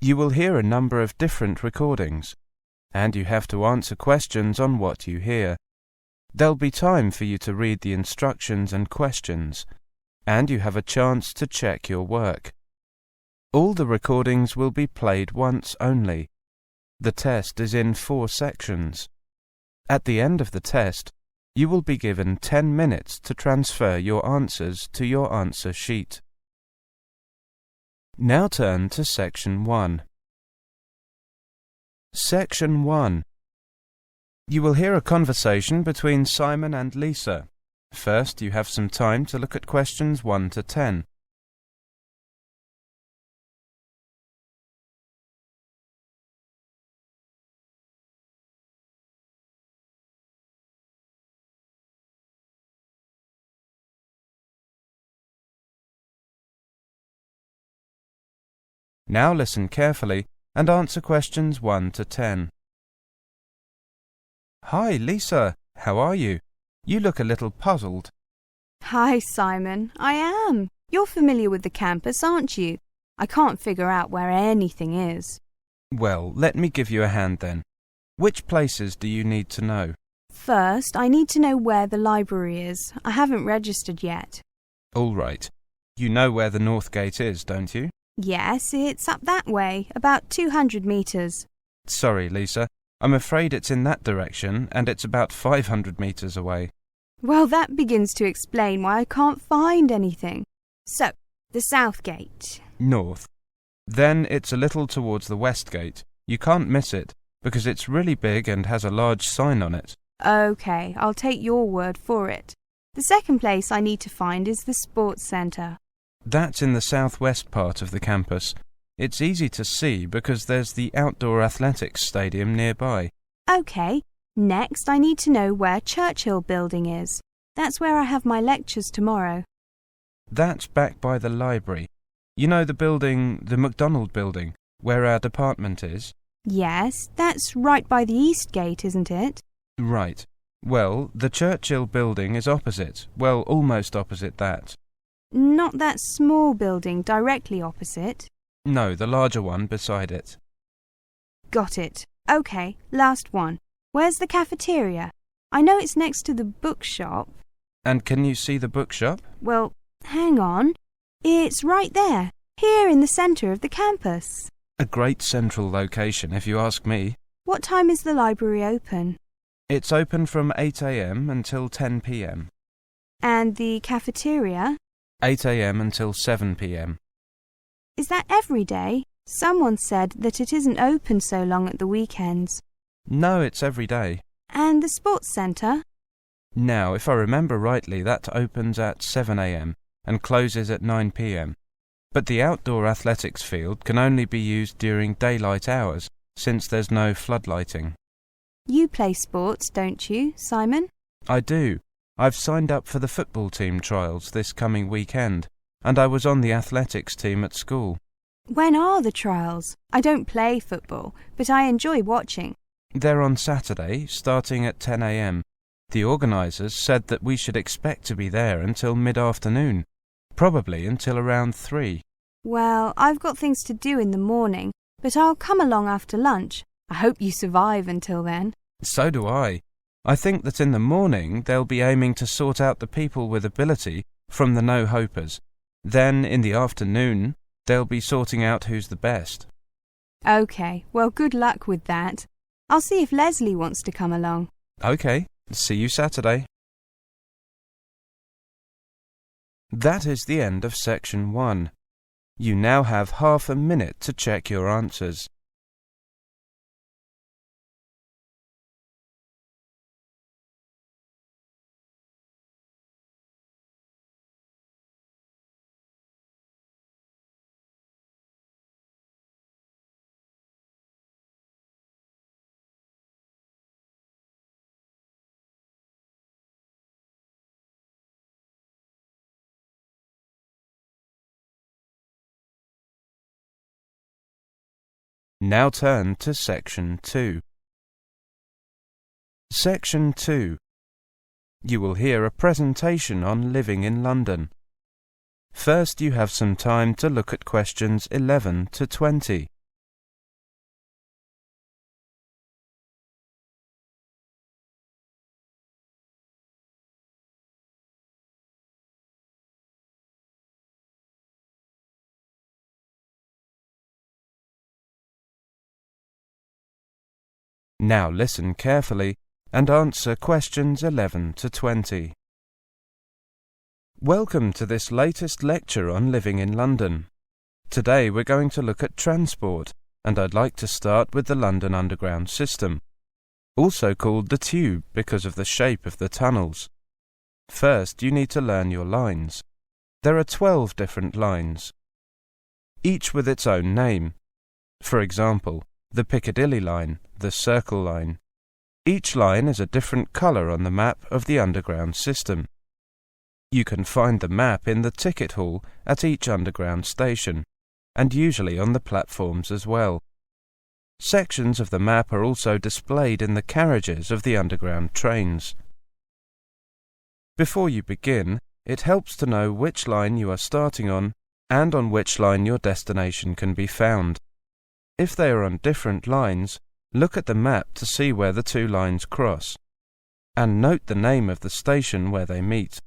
You will hear a number of different recordings, and you have to answer questions on what you hear. There'll be time for you to read the instructions and questions, and you have a chance to check your work. All the recordings will be played once only. The test is in 4 sections. At the end of the test, you will be given 10 minutes to transfer your answers to your answer sheet. Now turn to Section 1. Section 1. You will hear a conversation between Simon and Lisa. First, you have some time to look at questions 1 to 10. Now listen carefully and answer questions 1 to 10. Hi, Lisa. How are you? You look a little puzzled. Hi, Simon. I am. You're familiar with the campus, aren't you? I can't figure out where anything is. Well, let me give you a hand then. Which places do you need to know? First, I need to know where the library is. I haven't registered yet. All right. You know where the North Gate is, don't you? Yes, it's up that way, about 200 metres. Sorry, Lisa. I'm afraid it's in that direction, and it's about 500 metres away. Well, that begins to explain why I can't find anything. So, the South Gate. North. Then it's a little towards the West Gate. You can't miss it, because it's really big and has a large sign on it. OK, I'll take your word for it. The second place I need to find is the Sports Centre. That's in the southwest part of the campus. It's easy to see because there's the outdoor athletics stadium nearby. OK, next I need to know where Churchill Building is. That's where I have my lectures tomorrow. That's back by the library. You know the building, the McDonald building, where our department is? Yes, that's right by the East Gate, isn't it? Right. Well, the Churchill building is opposite. Well, almost opposite that. Not that small building directly opposite? No, the larger one beside it. Got it. OK, last one. Where's the cafeteria? I know it's next to the bookshop. And can you see the bookshop? Well, hang on. It's right there, here in the centre of the campus. A great central location, if you ask me. What time is the library open? It's open from 8 a.m. until 10 p.m. And the cafeteria? 8 a.m. until 7 p.m. Is that every day? Someone said that it isn't open so long at the weekends. No, it's every day. And the sports centre? Now, if I remember rightly, that opens at 7 a.m. and closes at 9 p.m. But the outdoor athletics field can only be used during daylight hours, since there's no floodlighting. You play sports, don't you, Simon? I do. I've signed up for the football team trials this coming weekend, and I was on the athletics team at school. When are the trials? I don't play football, but I enjoy watching. They're on Saturday, starting at 10 a.m. The organisers said that we should expect to be there until mid-afternoon, probably until around 3. Well, I've got things to do in the morning, but I'll come along after lunch. I hope you survive until then. So do I. I think that in the morning they'll be aiming to sort out the people with ability from the no-hopers. Then, in the afternoon, they'll be sorting out who's the best. OK, well, good luck with that. I'll see if Leslie wants to come along. OK, see you Saturday. That is the end of Section 1. You now have half a minute to check your answers. Now turn to Section 2. Section 2. You will hear a presentation on living in London. First, you have some time to look at questions 11 to 20. Now listen carefully and answer questions 11 to 20. Welcome to this latest lecture on living in London. Today we're going to look at transport, and I'd like to start with the London Underground system, also called the Tube because of the shape of the tunnels. First, you need to learn your lines. There are 12 different lines, each with its own name. For example, the Piccadilly line, the Circle line. Each line is a different colour on the map of the underground system. You can find the map in the ticket hall at each underground station, and usually on the platforms as well. Sections of the map are also displayed in the carriages of the underground trains. Before you begin, it helps to know which line you are starting on and on which line your destination can be found. If they are on different lines, look at the map to see where the two lines cross, and note the name of the station where they meet.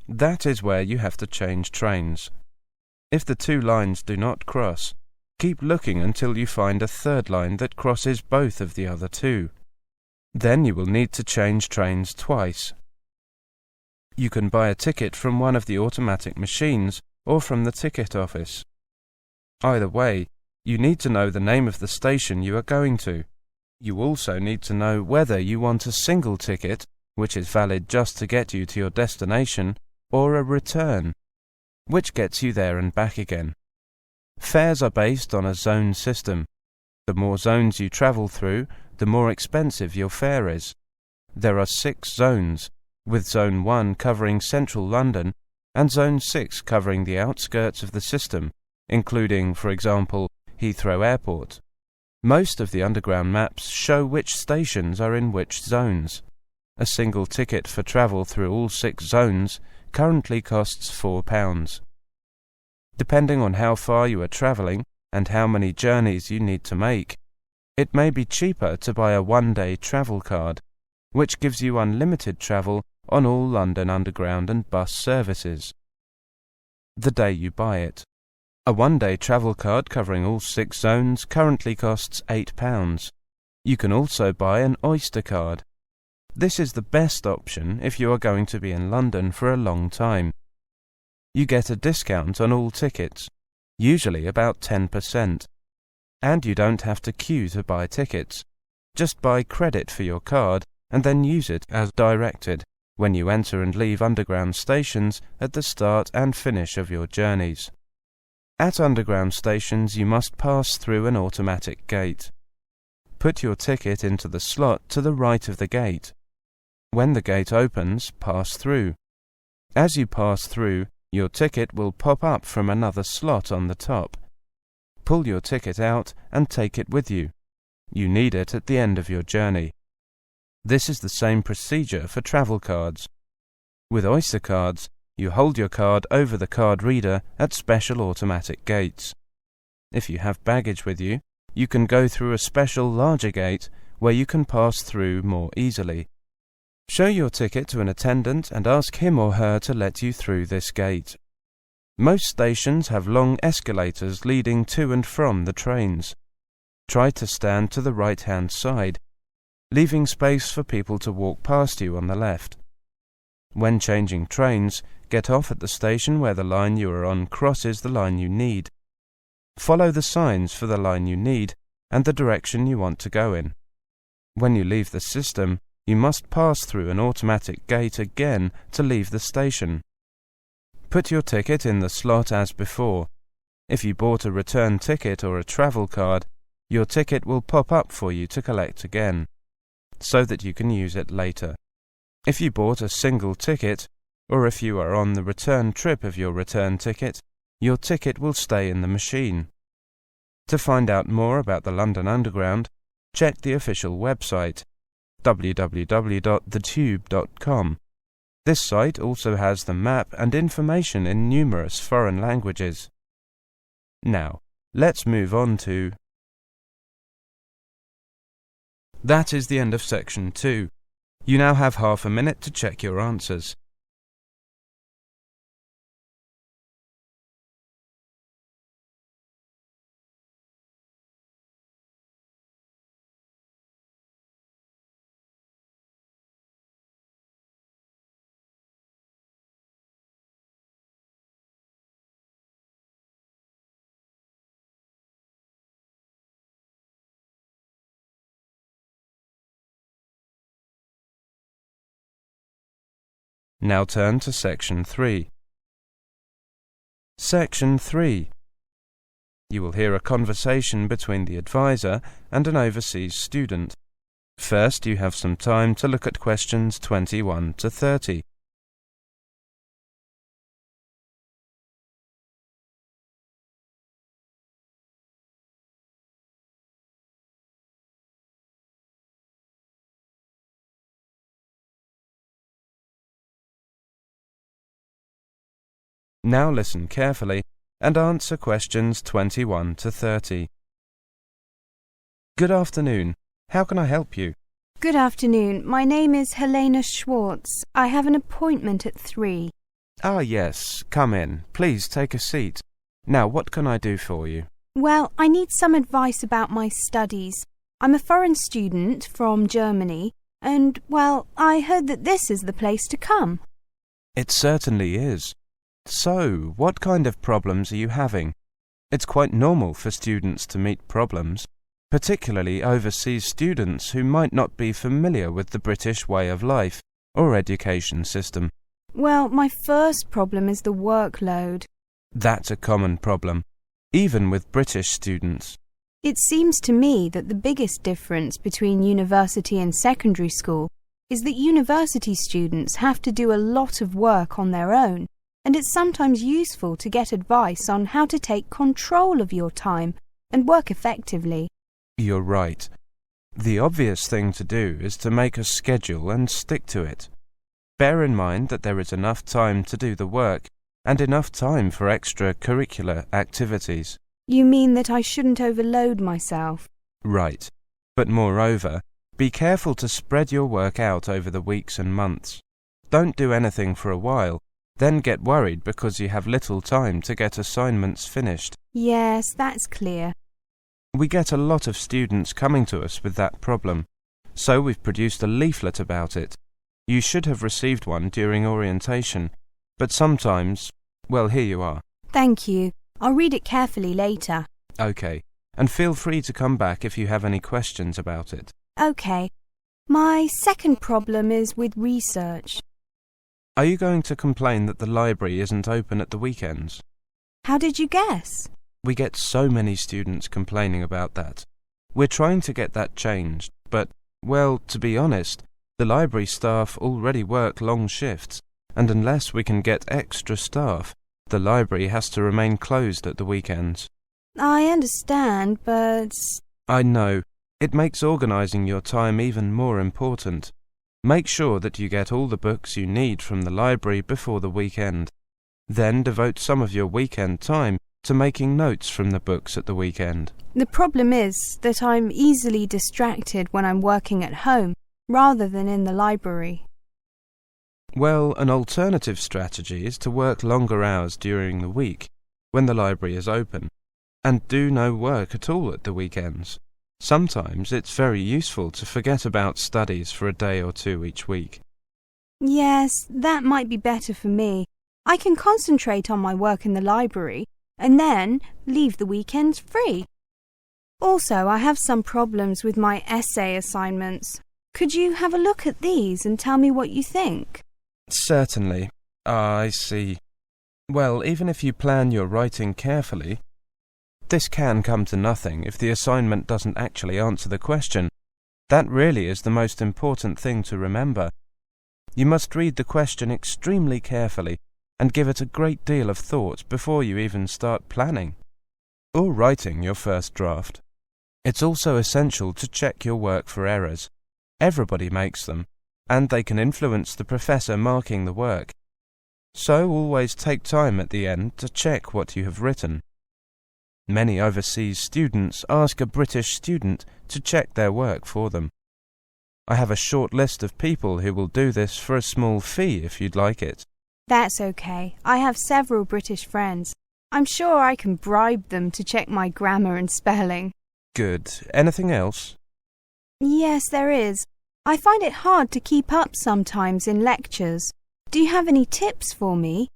That is where you have to change trains. If the two lines do not cross, keep looking until you find a third line that crosses both of the other two. Then you will need to change trains twice. You can buy a ticket from one of the automatic machines or from the ticket office. Either way, you need to know the name of the station you are going to. You also need to know whether you want a single ticket, which is valid just to get you to your destination, or a return, which gets you there and back again. Fares are based on a zone system. The more zones you travel through, the more expensive your fare is. There are 6 zones, with Zone 1 covering central London and Zone 6 covering the outskirts of the system, including, for example, Heathrow Airport. Most of the underground maps show which stations are in which zones. A single ticket for travel through all 6 zones currently costs £4. Depending on how far you are travelling and how many journeys you need to make, it may be cheaper to buy a one-day travel card, which gives you unlimited travel on all London Underground and bus services. The day you buy it. A one-day travel card covering all 6 zones currently costs £8. You can also buy an Oyster card. This is the best option if you are going to be in London for a long time. You get a discount on all tickets, usually about 10%. And you don't have to queue to buy tickets. Just buy credit for your card and then use it as directed when you enter and leave underground stations at the start and finish of your journeys. At underground stations you must pass through an automatic gate. Put your ticket into the slot to the right of the gate. When the gate opens, pass through. As you pass through, your ticket will pop up from another slot on the top. Pull your ticket out and take it with you. You need it at the end of your journey. This is the same procedure for travel cards. With Oyster cards, you hold your card over the card reader at special automatic gates. If you have baggage with you, you can go through a special larger gate where you can pass through more easily. Show your ticket to an attendant and ask him or her to let you through this gate. Most stations have long escalators leading to and from the trains. Try to stand to the right-hand side, leaving space for people to walk past you on the left. When changing trains, get off at the station where the line you are on crosses the line you need. Follow the signs for the line you need and the direction you want to go in. When you leave the system, you must pass through an automatic gate again to leave the station. Put your ticket in the slot as before. If you bought a return ticket or a travel card, your ticket will pop up for you to collect again, so that you can use it later. If you bought a single ticket, or if you are on the return trip of your return ticket, your ticket will stay in the machine. To find out more about the London Underground, check the official website, www.thetube.com. This site also has the map and information in numerous foreign languages. Now, let's move on to... That is the end of section 2. You now have half a minute to check your answers. Now turn to Section 3. Section 3. You will hear a conversation between the advisor and an overseas student. First, you have some time to look at questions 21 to 30. Now listen carefully and answer questions 21 to 30. Good afternoon. How can I help you? Good afternoon. My name is Helena Schwartz. I have an appointment at 3. Ah, yes. Come in. Please take a seat. Now, what can I do for you? Well, I need some advice about my studies. I'm a foreign student from Germany, and, well, I heard that this is the place to come. It certainly is. So, what kind of problems are you having? It's quite normal for students to meet problems, particularly overseas students who might not be familiar with the British way of life or education system. Well, my first problem is the workload. That's a common problem, even with British students. It seems to me that the biggest difference between university and secondary school is that university students have to do a lot of work on their own, and it's sometimes useful to get advice on how to take control of your time and work effectively. You're right. The obvious thing to do is to make a schedule and stick to it. Bear in mind that there is enough time to do the work and enough time for extracurricular activities. You mean that I shouldn't overload myself? Right. But moreover, be careful to spread your work out over the weeks and months. Don't do anything for a while, then get worried because you have little time to get assignments finished. Yes, that's clear. We get a lot of students coming to us with that problem, so we've produced a leaflet about it. You should have received one during orientation, but sometimes, well, here you are. Thank you. I'll read it carefully later. Okay, and feel free to come back if you have any questions about it. Okay. My second problem is with research. Are you going to complain that the library isn't open at the weekends? How did you guess? We get so many students complaining about that. We're trying to get that changed, but, well, to be honest, the library staff already work long shifts, and unless we can get extra staff, the library has to remain closed at the weekends. I understand, but... I know. It makes organising your time even more important. Make sure that you get all the books you need from the library before the weekend. Then devote some of your weekend time to making notes from the books at the weekend. The problem is that I'm easily distracted when I'm working at home, rather than in the library. Well, an alternative strategy is to work longer hours during the week, when the library is open, and do no work at all at the weekends. Sometimes it's very useful to forget about studies for a day or two each week. Yes, that might be better for me. I can concentrate on my work in the library and then leave the weekends free. Also, I have some problems with my essay assignments. Could you have a look at these and tell me what you think? Certainly. I see. Well, even if you plan your writing carefully, this can come to nothing if the assignment doesn't actually answer the question. That really is the most important thing to remember. You must read the question extremely carefully and give it a great deal of thought before you even start planning or writing your first draft. It's also essential to check your work for errors. Everybody makes them, and they can influence the professor marking the work. So always take time at the end to check what you have written. Many overseas students ask a British student to check their work for them. I have a short list of people who will do this for a small fee if you'd like it. That's okay. I have several British friends. I'm sure I can bribe them to check my grammar and spelling. Good. Anything else? Yes, there is. I find it hard to keep up sometimes in lectures. Do you have any tips for me?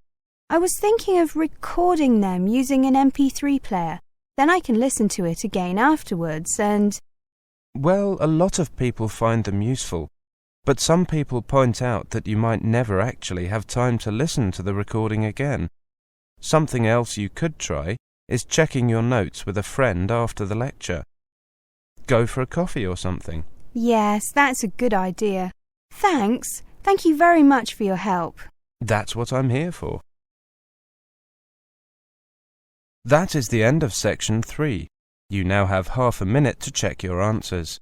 I was thinking of recording them using an MP3 player. Then I can listen to it again afterwards and... Well, a lot of people find them useful. But some people point out that you might never actually have time to listen to the recording again. Something else you could try is checking your notes with a friend after the lecture. Go for a coffee or something. Yes, that's a good idea. Thanks. Thank you very much for your help. That's what I'm here for. That is the end of section 3. You now have half a minute to check your answers.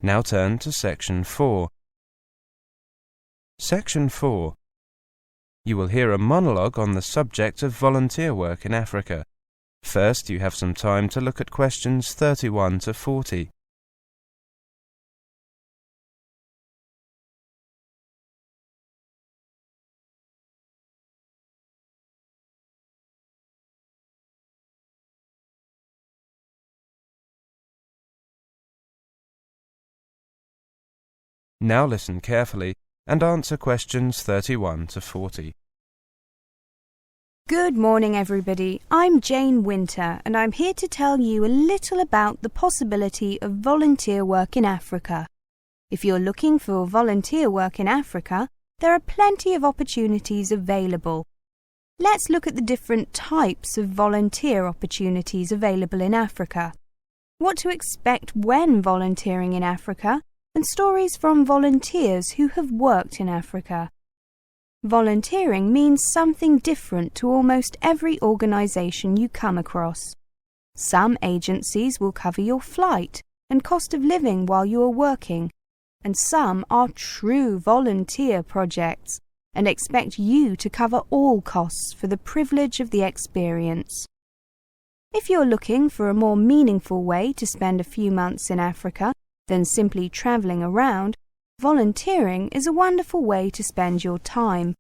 Now turn to section 4. Section 4. You will hear a monologue on the subject of volunteer work in Africa. First, you have some time to look at questions 31 to 40. Now listen carefully and answer questions 31 to 40. Good morning, everybody. I'm Jane Winter, and I'm here to tell you a little about the possibility of volunteer work in Africa. If you're looking for volunteer work in Africa, there are plenty of opportunities available. Let's look at the different types of volunteer opportunities available in Africa, what to expect when volunteering in Africa, and stories from volunteers who have worked in Africa. Volunteering means something different to almost every organisation you come across. Some agencies will cover your flight and cost of living while you are working, and some are true volunteer projects and expect you to cover all costs for the privilege of the experience. If you're looking for a more meaningful way to spend a few months in Africa than simply travelling around, volunteering is a wonderful way to spend your time.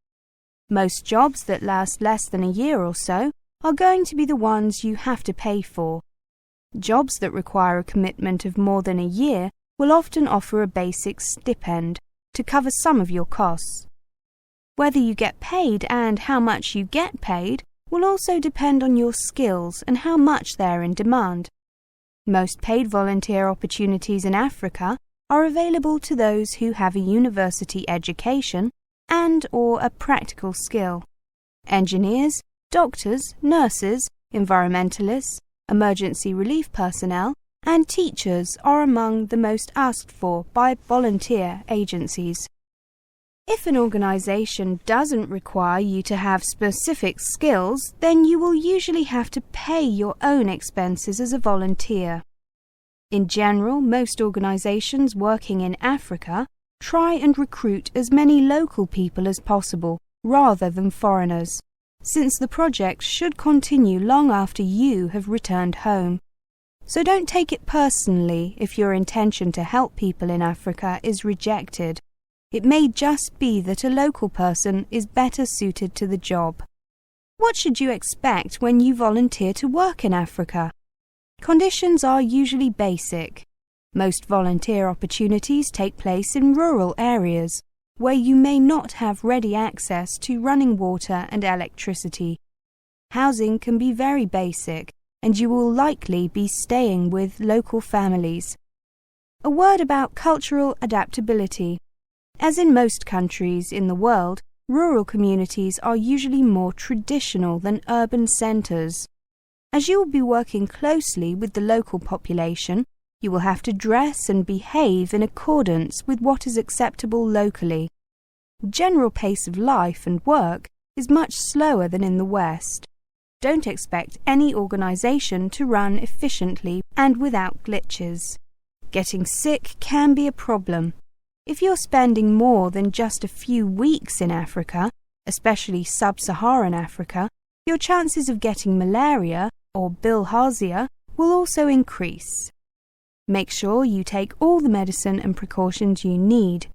Most jobs that last less than a year or so are going to be the ones you have to pay for. Jobs that require a commitment of more than a year will often offer a basic stipend to cover some of your costs. Whether you get paid and how much you get paid will also depend on your skills and how much they're in demand. Most paid volunteer opportunities in Africa are available to those who have a university education and/or a practical skill. Engineers, doctors, nurses, environmentalists, emergency relief personnel, and teachers are among the most asked for by volunteer agencies. If an organisation doesn't require you to have specific skills, then you will usually have to pay your own expenses as a volunteer. In general, most organisations working in Africa try and recruit as many local people as possible, rather than foreigners, since the project should continue long after you have returned home. So don't take it personally if your intention to help people in Africa is rejected. It may just be that a local person is better suited to the job. What should you expect when you volunteer to work in Africa? Conditions are usually basic. Most volunteer opportunities take place in rural areas, where you may not have ready access to running water and electricity. Housing can be very basic, and you will likely be staying with local families. A word about cultural adaptability. As in most countries in the world, rural communities are usually more traditional than urban centres. As you will be working closely with the local population, you will have to dress and behave in accordance with what is acceptable locally. General pace of life and work is much slower than in the West. Don't expect any organisation to run efficiently and without glitches. Getting sick can be a problem. If you're spending more than just a few weeks in Africa, especially sub-Saharan Africa, your chances of getting malaria or bilharzia will also increase. Make sure you take all the medicine and precautions you need.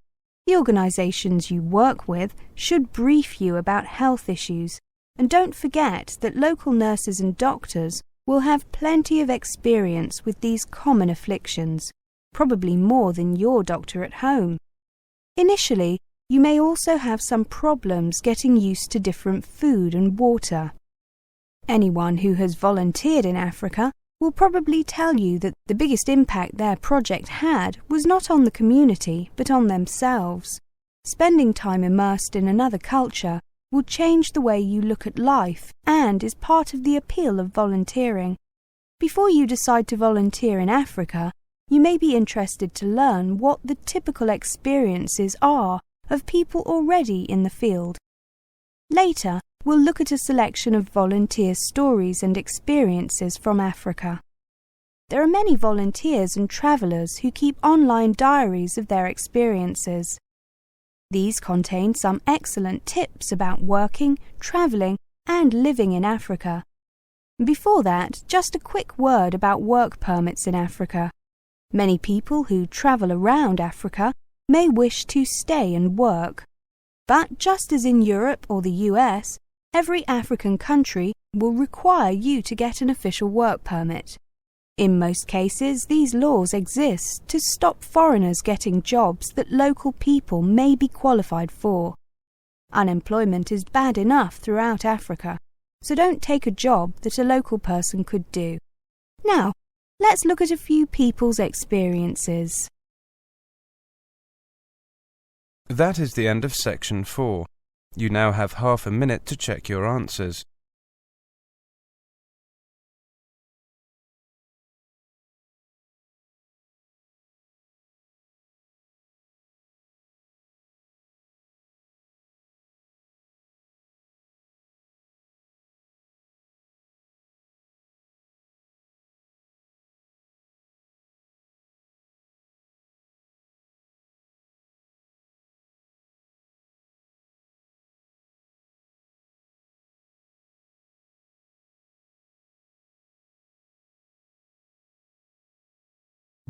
The organisations you work with should brief you about health issues, and don't forget that local nurses and doctors will have plenty of experience with these common afflictions, probably more than your doctor at home. Initially, you may also have some problems getting used to different food and water. Anyone who has volunteered in Africa will probably tell you that the biggest impact their project had was not on the community but on themselves. Spending time immersed in another culture will change the way you look at life and is part of the appeal of volunteering. Before you decide to volunteer in Africa, you may be interested to learn what the typical experiences are of people already in the field. Later, we'll look at a selection of volunteer stories and experiences from Africa. There are many volunteers and travellers who keep online diaries of their experiences. These contain some excellent tips about working, travelling, and living in Africa. Before that, just a quick word about work permits in Africa. Many people who travel around Africa may wish to stay and work. But just as in Europe or the US, every African country will require you to get an official work permit. In most cases, these laws exist to stop foreigners getting jobs that local people may be qualified for. Unemployment is bad enough throughout Africa, so don't take a job that a local person could do. Now, let's look at a few people's experiences. That is the end of section 4. You now have half a minute to check your answers.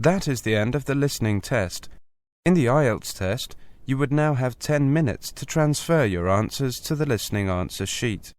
That is the end of the listening test. In the Ielts test, you would now have 10 minutes to transfer your answers to the listening answer sheet.